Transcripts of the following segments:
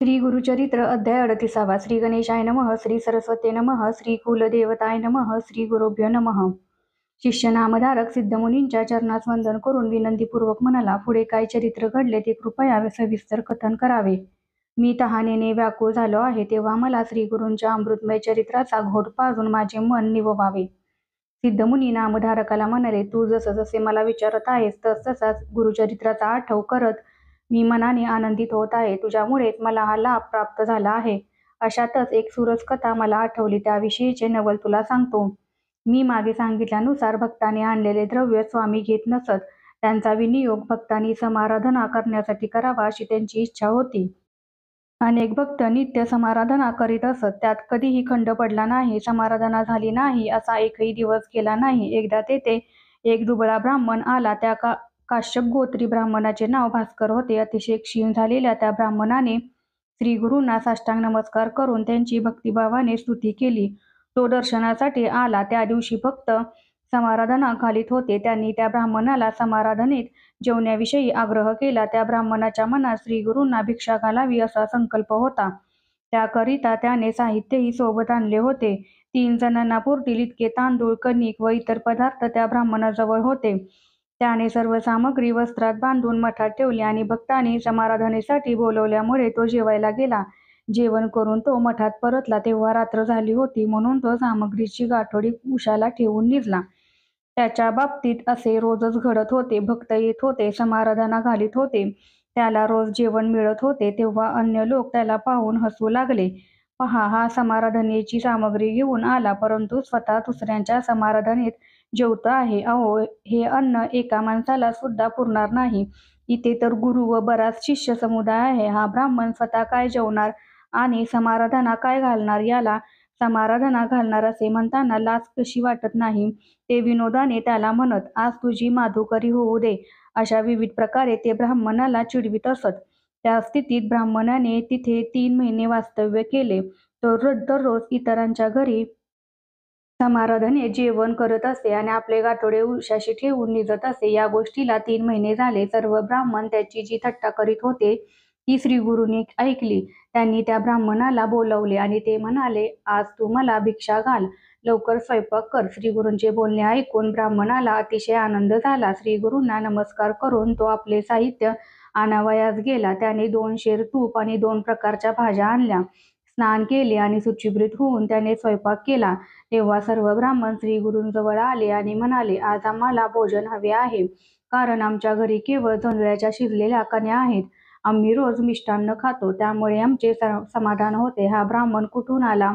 श्री गुरुचरित्र अध्याय 38. श्री गणेशाय नमः. श्री सरस्वते नमः. श्री कुलदेवताय नमः. श्री गुरुभ्यो नमः. शिष्य नामधारक सिद्धमुनींच्या चरणास वंदन करून विनंतीपूर्वक म्हणाला, पुढे काय चरित्र घडले ते कृपया सविस्तर कथन करावे. मी तहानेने व्याकुळ झालो आहे, तेव्हा मला श्री गुरूंच्या अमृतमय चरित्राचा घोट पाजून माझे मन निववावे. सिद्धमुनी नामधारकाला म्हणाले, तू जसे मला विचारत आहेस तसाच गुरुचरित्राचा आठव करत मी मनाने आनंदित होत आहे. तुझ्यामुळेच मला हा लाभ प्राप्त झाला आहे. अशातच एक सुरस कथा मला आठवली, त्याविषयीचे नवल तुला सांगतो. मी मागे सांगितल्यानुसार भक्तांनी आणलेले द्रव्य स्वामी घेत नसत. त्यांचा विनियोग भक्तांनी समाराधना करण्यासाठी करावा अशी त्यांची इच्छा होती. अनेक भक्त नित्य समाराधना करीत असत. त्यात कधीही खंड पडला नाही. समाराधना झाली नाही असा एकही दिवस गेला नाही. एकदा तेथे एक दुबळा ब्राह्मण आला. त्या काश्यप गोत्री ब्राह्मणाचे नाव भास्कर होते. अतिशय क्षीण झालेल्या त्या ब्राह्मणाने श्री गुरूंना साष्टांग नमस्कार करून त्यांची भक्तिभावाने स्तुती केली. तो दर्शनासाठी आला. त्या दिवशी भक्त समाराधना घालीत होते. त्यांनी त्या ब्राह्मणाला समाराधनेत जेवण्याविषयी आग्रह केला. त्या ब्राह्मणाच्या मनात श्री गुरूंना भिक्षा घालावी असा संकल्प होता. त्याकरिता त्याने साहित्यही सोबत आणले होते. 3 जणांना पुरतील इतके तांदूळ, कणिक व इतर पदार्थ त्या ब्राह्मणाजवळ होते. त्याने सर्व सामग्री वस्त्रात बांधून मठात ठेवली आणि भक्तांनी समाराधनेसाठी बोलवल्यामुळे तो जेवायला गेला. जेवण करून तो मठात परतला तेव्हा रात्र झाली होती, म्हणून तो सामग्रीची गाठोडी उशाला ठेवून निजला. त्याच्या बाबतीत असे रोजच घडत होते. भक्त येत होते, समाराधना घालीत होते, त्याला रोज जेवण मिळत होते. तेव्हा अन्य लोक त्याला पाहून हसू लागले. पहा, हा समाराधनेची सामग्री घेऊन आला, परंतु स्वतः दुसऱ्यांच्या समाराधनेत जेवतो आहे. अहो, हे अन्न एका माणसाला सुद्धा पुरणार नाही. इथे तर गुरु व बराच शिष्य समुदाय आहे. हा ब्राह्मण स्वतः काय जेवणार आणि समाराधना काय घालणार? याला समाराधना घालणार असे म्हणताना लाज कशी वाटत नाही? ते विनोदाने त्याला म्हणत, आज तुझी माधुकरी होऊ दे, अशा विविध प्रकारे ते ब्राह्मणाला चिडवीत असत. त्या स्थितीत ब्राह्मणाने तिथे 3 महिने वास्तव्य केले. तो दररोज इतरांच्या घरी समाराधने जेवण करत असे आणि आपले गाठोडे उशाशी ठेवून निजत असे. या गोष्टीला 3 महिने झाले. सर्व ब्राह्मण त्याची जी थट्टा करीत होते ती श्रीगुरूंनी ऐकली. त्यांनी त्या ब्राह्मणाला बोलावले आणि ते म्हणाले, आज तू मला भिक्षा घाल, लवकर स्वयंपाक कर. श्रीगुरूंचे बोलणे ऐकून ब्राह्मणाला अतिशय आनंद झाला. श्रीगुरूंना नमस्कार करून तो आपले साहित्य आणावयास गेला. त्याने 2 शेर तूप आणि 2 प्रकारच्या भाज्या आणल्या. स्नान केले आणि शुचिभृत होऊन त्याने स्वयंपाक केला. तेव्हा सर्व ब्राह्मण श्रीगुरूंजवळ आले आणि म्हणाले, आज आम्हाला भोजन हवे आहे, कारण आमच्या घरी केवळ जोंधळ्याच्या शिजलेल्या कण्या आहेत. आम्ही रोज मिष्टान्न खातो, त्यामुळे आमचे समाधान होते. हा ब्राह्मण कुठून आला?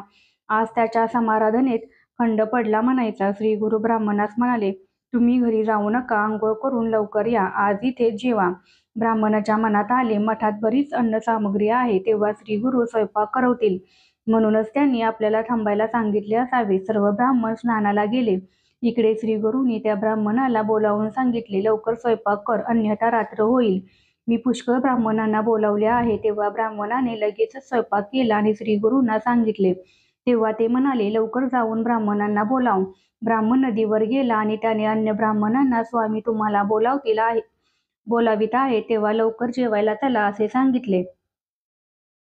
आज त्याच्या समाराधनेत खंड पडला म्हणायचा. श्रीगुरू ब्राह्मणास म्हणाले, तुम्ही घरी जाऊ नका, आंघोळ करून लवकर या, आज इथे जेवा. ब्राह्मणाच्या मनात आले, मठात बरीच अन्न सामग्री आहे, तेव्हा श्रीगुरू स्वयंपाक करवतील, म्हणूनच त्यांनी आपल्याला थांबायला सांगितले असावे. सर्व ब्राह्मण स्नानाला गेले. इकडे श्रीगुरूंनी त्या ब्राह्मणाला बोलावून सांगितले, लवकर स्वयंपाक कर, अन्यथा रात्र होईल. मी पुष्कळ ब्राह्मणांना बोलावले आहे. तेव्हा ब्राह्मणाने लगेचच स्वयंपाक केला आणि श्रीगुरूंना सांगितले. तेव्हा ते म्हणाले, लवकर जाऊन ब्राह्मणांना बोलाव. ब्राह्मण नदीवर गेला आणि त्याने अन्य ब्राह्मणांना, स्वामी तुम्हाला बोलावित आहे, तेव्हा लवकर जेवायला चला असे सांगितले.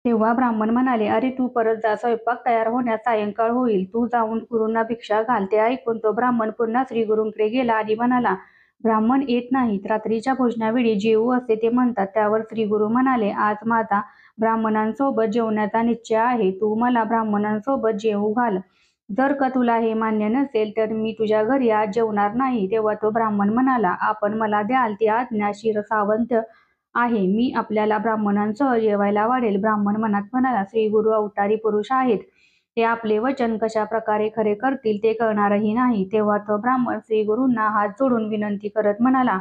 तेव्हा ब्राह्मण म्हणाले, अरे तू परत जा, स्वयंपाक तयार होण्यास सायंकाळ होईल, तू जाऊन गुरूंना भिक्षा घाल. ते ऐकून तो ब्राह्मण पुन्हा श्रीगुरूंकडे गेला आणि म्हणाला, ब्राह्मण येत नाहीत, रात्रीच्या भोजनावेळी जेवू असे ते म्हणतात. त्यावर श्रीगुरू म्हणाले, आज माझा ब्राह्मणांसोबत जेवण्याचा निश्चय आहे, तू मला ब्राह्मणांसोबत जेवू घाल. जर का तुला हे मान्य नसेल तर मी तुझ्या घरी आज जेवणार नाही. तेव्हा तो ब्राह्मण म्हणाला, आपण मला द्याल ती आज्ञा शिरसावंत आहे, मी आपल्याला ब्राह्मणांसह जेवायला वाढेल. ब्राह्मण मनात म्हणाला, श्रीगुरू अवतारी पुरुष आहेत, ते आपले वचन कशा प्रकारे खरे करतील ते कळणारही नाही. तेव्हा तो ब्राह्मण श्रीगुरूंना हात जोडून विनंती करत म्हणाला,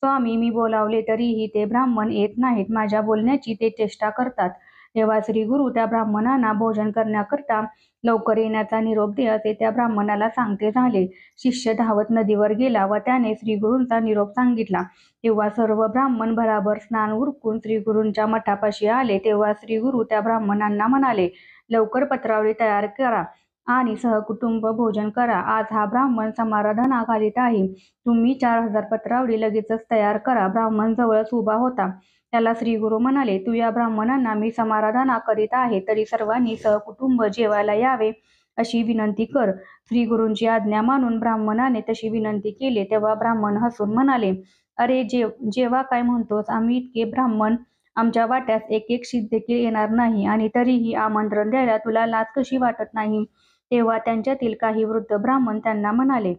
स्वामी, मी बोलावले तरीही ते ब्राह्मण येत नाहीत, माझ्या बोलण्याची ते चेष्टा करतात. तेव्हा श्रीगुरू त्या ब्राह्मणांना भोजन करण्याकरता लवकर येण्याचा निरोप दे असे त्या ब्राह्मणाला सांगते झाले. शिष्य धावत नदीवर गेला व त्याने श्रीगुरूंचा निरोप सांगितला. तेव्हा सर्व ब्राह्मण भराभर स्नान उरकून श्रीगुरूंच्या मठापाशी आले. तेव्हा श्रीगुरू त्या ब्राह्मणांना म्हणाले, लवकर पत्रावळी तयार करा आणि सहकुटुंब भोजन करा. आज हा ब्राह्मण समाराधनाखालीत आहे. तुम्ही 4000 पत्रावळी लगेचच तयार करा. ब्राह्मण जवळच उभा होता. त्याला श्रीगुरू म्हणाले, तू या ब्राह्मणांना मी समाराधना करीत आहे, तरी सर्वांनी सहकुटुंब जेवायला यावे अशी विनंती कर. श्रीगुरूंची आज्ञा मानून ब्राह्मणाने तशी विनंती केली. तेव्हा ब्राह्मण हसून म्हणाले, अरे जेव्हा काय म्हणतोस? आम्ही इतके ब्राह्मण आमच्या वाट्यास एक शीत देखील येणार नाही, आणि तरीही आमंत्रण द्यायला तुला लाज कशी वाटत नाही? तेव्हा त्यांच्यातील काही वृद्ध ब्राह्मण त्यांना म्हणाले,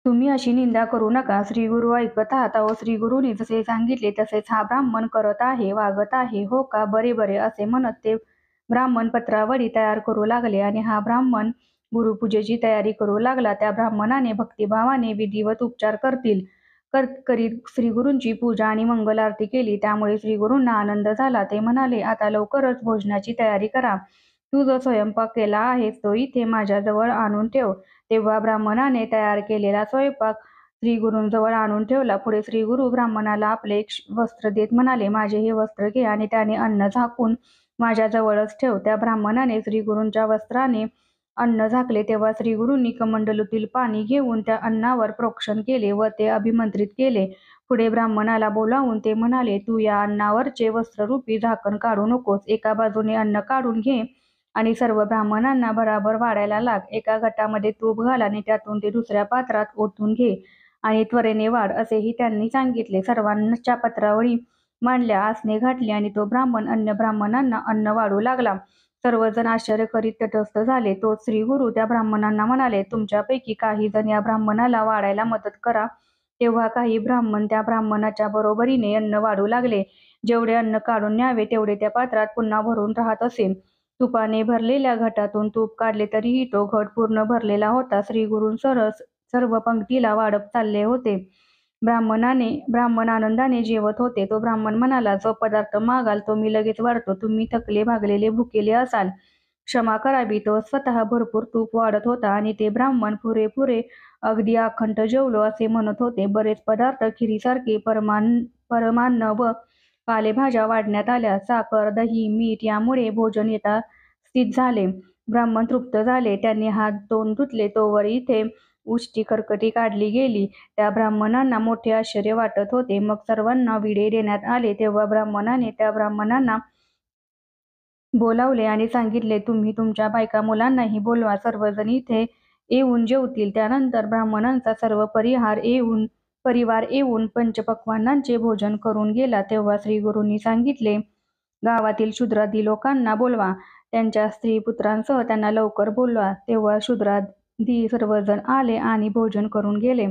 तुम्ही अशी निंदा करू नका. श्रीगुरू ऐकत आहात. अहो, श्रीगुरूंनी जसे सांगितले तसेच हा ब्राह्मण करत आहे, वागत आहे. हो का? बरे बरे असे म्हणत ते ब्राह्मण पत्रावळी तयार करू लागले, आणि हा ब्राह्मण गुरुपूजेची तयारी करू लागला. त्या ब्राह्मणाने भक्तिभावाने विधिवत उपचार करीत श्रीगुरूंची पूजा आणि मंगल आरती केली. त्यामुळे श्रीगुरूंना आनंद झाला. ते म्हणाले, आता लवकरच भोजनाची तयारी करा. तू जो स्वयंपाक केला आहेस तो इथे माझ्याजवळ आणून ठेव. तेव्हा ब्राह्मणाने तयार केलेला स्वयंपाक श्रीगुरूंजवळ आणून ठेवला. पुढे श्रीगुरू ब्राह्मणाला आपले एक वस्त्र देत म्हणाले, माझे हे वस्त्र घे आणि त्याने अन्न झाकून माझ्याजवळच ठेव. त्या ब्राह्मणाने श्रीगुरूंच्या वस्त्राने अन्न झाकले. तेव्हा श्रीगुरूंनी कमंडलूतील पाणी घेऊन त्या अन्नावर प्रोक्षण केले व ते अभिमंत्रित केले. पुढे ब्राह्मणाला बोलावून ते म्हणाले, तू या अन्नावरचे वस्त्ररूपी झाकण काढू नकोस. एका बाजूने अन्न काढून घे आणि सर्व ब्राह्मणांना बराबर वाढायला लाग. एका गटामध्ये तूप घाल आणि त्यातून ते दुसऱ्या पात्रात ओतून घे आणि त्वरेने वाढ, असेही त्यांनी सांगितले. सर्वांच्या पत्रावळी मांडल्या, आसने घातली आणि तो ब्राह्मण अन्य ब्राह्मणांना अन्न वाढू लागला. सर्वजण आश्चर्य करीत तटस्थ झाले. तो श्रीगुरू त्या ब्राह्मणांना म्हणाले, तुमच्यापैकी काही जण या ब्राह्मणाला वाढायला मदत करा. तेव्हा काही ब्राह्मण त्या ब्राह्मणाच्या बरोबरीने अन्न वाढू लागले. जेवढे अन्न काढून न्यावे तेवढे त्या पात्रात पुन्हा भरून राहत असे. तुपाने भरलेल्या घटातून तूप काढले तरीही तो घट पूर्ण भरलेला होता. श्रीगुरूंसह सर्व पंक्तीला वाढत चालले होते. ब्राह्मण आनंदाने जेवत होते. तो ब्राह्मण म्हणाला, जो पदार्थ मागाल तो मी लगेच वाढतो. तुम्ही थकले भागलेले भुकेले असाल, क्षमा करावी. तो स्वतः भरपूर तूप वाढत होता आणि ते ब्राह्मण पुरे अगदी अखंड जेवलो असे म्हणत होते. बरेच पदार्थ खिरीसारखे परमान्न व पालेभाज्या वाढण्यात आल्या. साखर, दही, मीठ यामुळे भोजन यथास्थित झाले. ब्राह्मण तृप्त झाले. त्यांनी हात तोंड धुतले तोवर इथे उष्टी खरकटी काढली गेली. त्या ब्राह्मणांना मोठे आश्चर्य वाटत होते. मग सर्वांना विडे देण्यात आले. तेव्हा ब्राह्मणाने त्या ब्राह्मणांना बोलावले आणि सांगितले, तुम्ही तुमच्या बायका मुलांनाही बोलवा. सर्वजण इथे येऊन जेवतील. त्यानंतर ब्राह्मणांचा सर्व परिवार येऊन पंचपक्वान्नांचे भोजन करून गेला. तेव्हा श्रीगुरूंनी सांगितले, गावातील शूद्रादी लोकांना बोलवा. त्यांच्या स्त्री पुत्रांसह त्यांना लवकर बोलवा. तेव्हा शूद्रादी सर्वजण आले आणि भोजन करून गेले.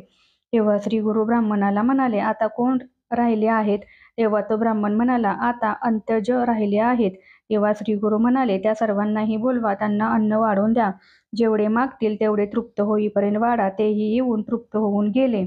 तेव्हा श्रीगुरू ब्राह्मणाला म्हणाले, आता कोण राहिले आहेत? तेव्हा तो ब्राह्मण म्हणाला, आता अंत्यज राहिले आहेत. तेव्हा श्रीगुरू म्हणाले, त्या सर्वांनाही बोलवा. त्यांना अन्न वाढून द्या. जेवढे मागतील तेवढे तृप्त होईपर्यंत वाढा. तेही येऊन तृप्त होऊन गेले.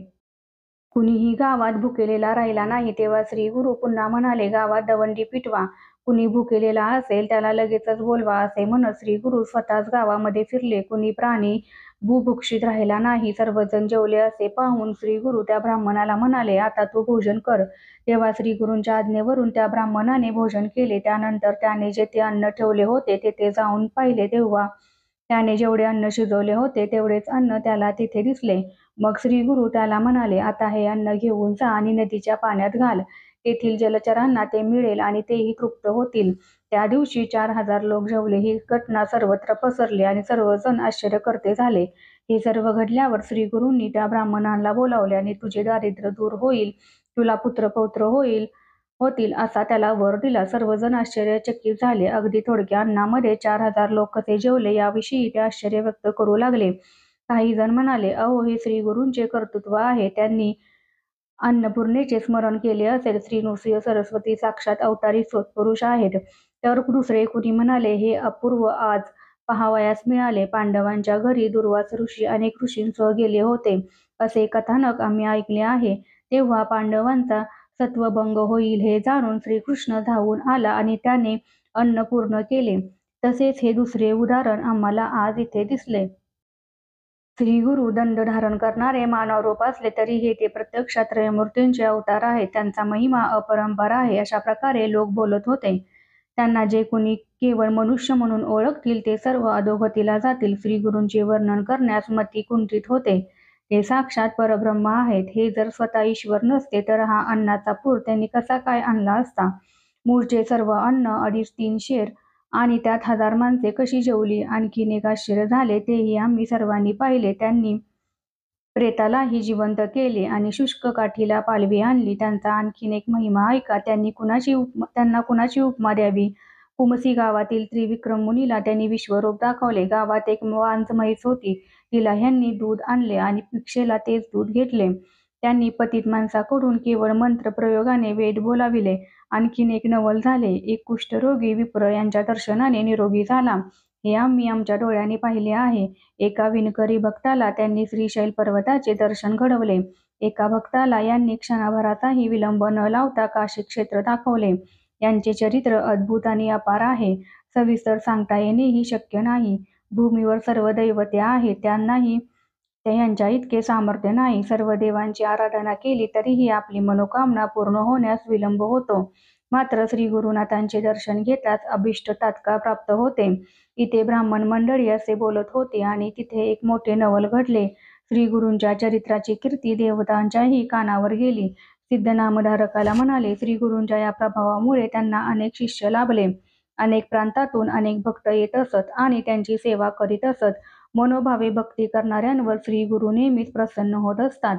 कुणीही गावात भुकेलेला राहिला नाही. तेव्हा श्रीगुरू पुन्हा म्हणाले, गावात दवंडी पिटवा. कुणी भुकेलेला असेल त्याला लगेचच बोलवा. असे म्हणत श्रीगुरू स्वतःच गावामध्ये फिरले. कुणी प्राणी भुभुक्षित राहिला नाही. सर्वजण जेवले असे पाहून श्रीगुरू त्या ब्राह्मणाला म्हणाले, आता तू भोजन कर. तेव्हा श्रीगुरूंच्या आज्ञेवरून त्या ब्राह्मणाने भोजन केले. त्यानंतर त्याने जेथे अन्न ठेवले होते तेथे जाऊन पाहिले. तेव्हा त्याने जेवढे अन्न शिजवले होते तेवढेच अन्न त्याला तिथे दिसले. मग श्रीगुरू त्याला म्हणाले, आता हे अन्न घेऊन जा आणि नदीच्या पाण्यात घाल. तेथील जलचरांना ते मिळेल आणि तेही तृप्त होतील. त्या दिवशी 4000 लोक जेवले. ही घटना सर्वत्र पसरली आणि सर्वजण आश्चर्यकर्ते झाले. हे सर्व घडल्यावर श्रीगुरूंनी त्या ब्राह्मणाला बोलावले आणि तुझे दारिद्र्य दूर होईल, तुला पुत्रपौत्र होतील असा त्याला वर दिला. सर्वजण आश्चर्यचकित झाले. अगदी थोडक्या अन्नामध्ये 4000 लोक कसे जेवले याविषयी ते आश्चर्य व्यक्त करू लागले. काही जण म्हणाले, अहो, हे श्रीगुरूंचे कर्तृत्व आहे. त्यांनी अन्नपूर्णेचे स्मरण केले असेल. श्री नृसिंह सरस्वती साक्षात अवतारी सत्पुरुष आहेत. तर दुसरे कुणी म्हणाले, हे अपूर्व आज पाहावयास मिळाले. पांडवांच्या घरी दुर्वास ऋषी अनेक ऋषींसह गेले होते असे कथानक आम्ही ऐकले आहे. तेव्हा पांडवांचा सत्वभंग होईल हे जाणून श्रीकृष्ण धावून आला आणि त्याने अन्न पूर्ण केले. तसेच हे दुसरे उदाहरण आम्हाला आज इथे दिसले. श्रीगुरू दंड धारण करणारे मानव रूप असले तरीही ते प्रत्यक्षात त्रयमूर्तींचे अवतार आहेत. त्यांचा महिमा अपरंपार आहे. अशा प्रकारे लोक बोलत होते. त्यांना जे कोणी केवळ मनुष्य म्हणून ओळखतील ते सर्व अधोगतीला जातील. श्री गुरूंचे वर्णन करण्यास मती कुंठित होते. ते साक्षात परब्रह्म आहेत. हे जर स्वतः ईश्वर नसते तर हा अन्नाचा पूर त्यांनी कसा काय आणला असता? मूळचे सर्व अन्न 2.5-3 शेर आणि त्यात 1000 माणसे कशी जेवली? आणखीन एक आश्चर्य झाले, तेही आम्ही सर्वांनी पाहिले. त्यांनी प्रेतालाही जिवंत केले आणि शुष्क काठीला पालवी आणली. त्यांचा आणखीन एक महिमा ऐका. त्यांना कुणाची उपमा द्यावी? कुमसी गावातील त्रिविक्रम मुनीला त्यांनी विश्वरूप दाखवले. गावात एक वांझ म्हैस होती. तिला ह्यांनी दूध आणले आणि भिक्षेला तेच दूध घेतले. त्यांनी पतित माणसाकडून केवळ मंत्रप्रयोगाने वेद बोलाविले. आणखीन एक नवल झाले. एक कुष्ठरोगी विप्र यांच्या दर्शनाने निरोगी झाला. हे आम्ही आमच्या डोळ्यांनी पाहिले आहे. एका विणकरी भक्ताला त्यांनी श्रीशैल पर्वताचे दर्शन घडवले. एका भक्ताला यांनी क्षणभराचाही विलंब न लावता काशी क्षेत्र दाखवले. यांचे चरित्र अद्भुत आणि अपार आहे. सविस्तर सांगता येणेही शक्य नाही. भूमीवर सर्व दैवते आहेत, त्यांनाही यांच्या इतके सामर्थ्य नाही. सर्व देवांची आराधना केली तरीही आपली मनोकामना पूर्ण होण्यास विलंब होतो. मात्र श्री गुरुनाथांचे दर्शन घेताच अभीष्ट तात्काळ प्राप्त होते. इथे ब्राह्मण मंडळी असे बोलत होते आणि तिथे एक मोठे नवल घडले. श्री गुरूंच्या चरित्राची कीर्ती देवतांच्याही कानावर गेली. सिद्ध नामधारकाला म्हणाले, श्री गुरूंच्या या प्रभावामुळे त्यांना अनेक शिष्य लाभले. अनेक प्रांतातून अनेक भक्त येत असत आणि त्यांची सेवा करीत असत. मनोभावे भक्ती करणाऱ्यांवर श्री गुरु नेहमीच प्रसन्न होत असतात.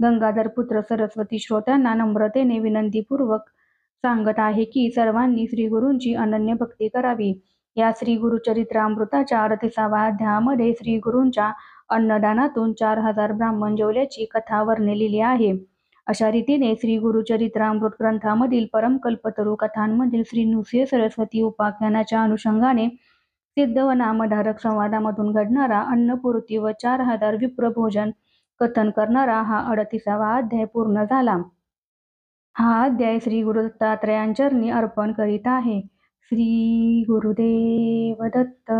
गंगाधर पुत्र सरस्वती श्रोत्यांना नम्रतेने विनंतीपूर्वक सांगत आहे की सर्वांनी श्री गुरूंची अनन्य भक्ती करावी. या श्री गुरुचरित्रामृताच्या 38व्या अध्यायामध्ये श्री गुरूंच्या अन्नदानातून 4000 ब्राह्मण जेवल्याची कथा वर्णिलेली आहे. अशा रीतीने श्री गुरुचरित्रामृत ग्रंथामधील परमकल्पतरू कथांमधील श्री नृसिंह सरस्वती उपाख्यानाच्या अनुषंगाने सिद्ध व नामधारक संवादामधून घडणारा अन्नपूर्ती व 4000 विप्र भोजन कथन करणारा हा 38वा अध्याय पूर्ण झाला. हा अध्याय श्री गुरु दत्तात्रयांचरणी अर्पण करीत आहे. श्री गुरुदेव दत्त.